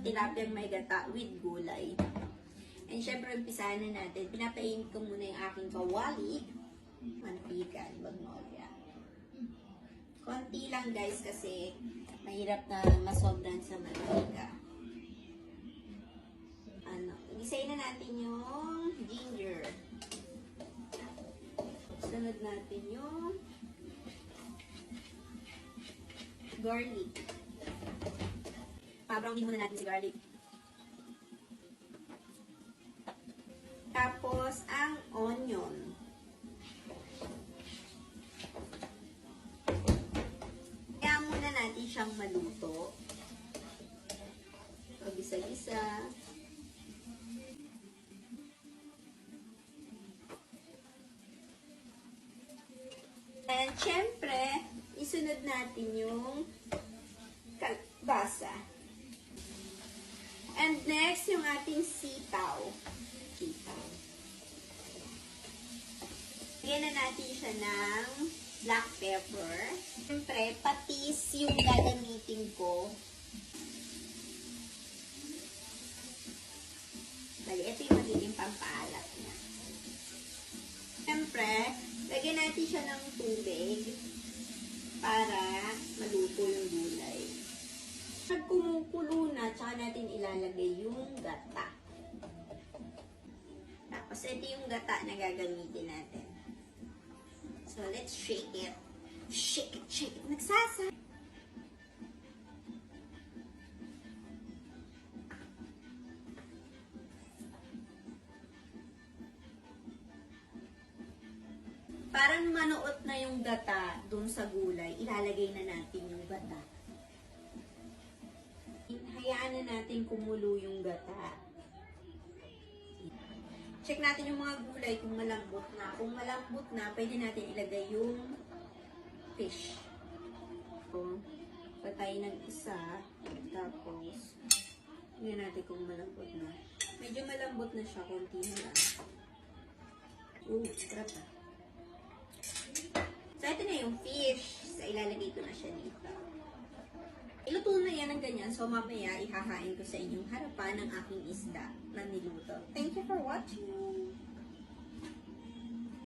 tilapiyang may gata with gulay. And syempre, umpisahan na natin. Pinapainit ko muna yung aking kawali. Mantika, magnolia. Konti lang guys kasi mahirap na masobran sa mantika. Isayin na natin yung ginger. Sunod natin yung garlic. Pa-brownin muna natin si garlic. Tapos, ang onion. Kaya muna natin siyang maluto. So, gisa-gisa. And, syempre, isunod natin yung kalbasa. And next, yung ating sitaw. Lagyan na natin siya ng black pepper. Siyempre, patis yung gagamitin ko. Bali, ito yung magiging pampaalat niya. Siyempre, lagyan natin siya ng tubig para maluto yung gulay. Pag kumukulo na, tsaka natin ilalagay yung gata. Tapos, ito yung gata na gagamitin natin. So, let's shake it. Shake it, shake it. Nagsasa. Parang manuot na yung gata dun sa gulay, ilalagay na natin yung gata. Hayaan na natin kumulo yung gata. Check natin yung mga gulay kung malambot na. Kung malambot na, pwede natin ilagay yung fish. So, patay ng isa. Tapos, tingnan natin kung malambot na. Medyo malambot na siya, konti na lang. Sarap na. So, ito na yung fish. So, ilalagay ko na siya dito. Iluto na yan ng ganyan. So, mamaya, ihahain ko sa inyong harapan ng aking isda na niluto. Thank you for watching!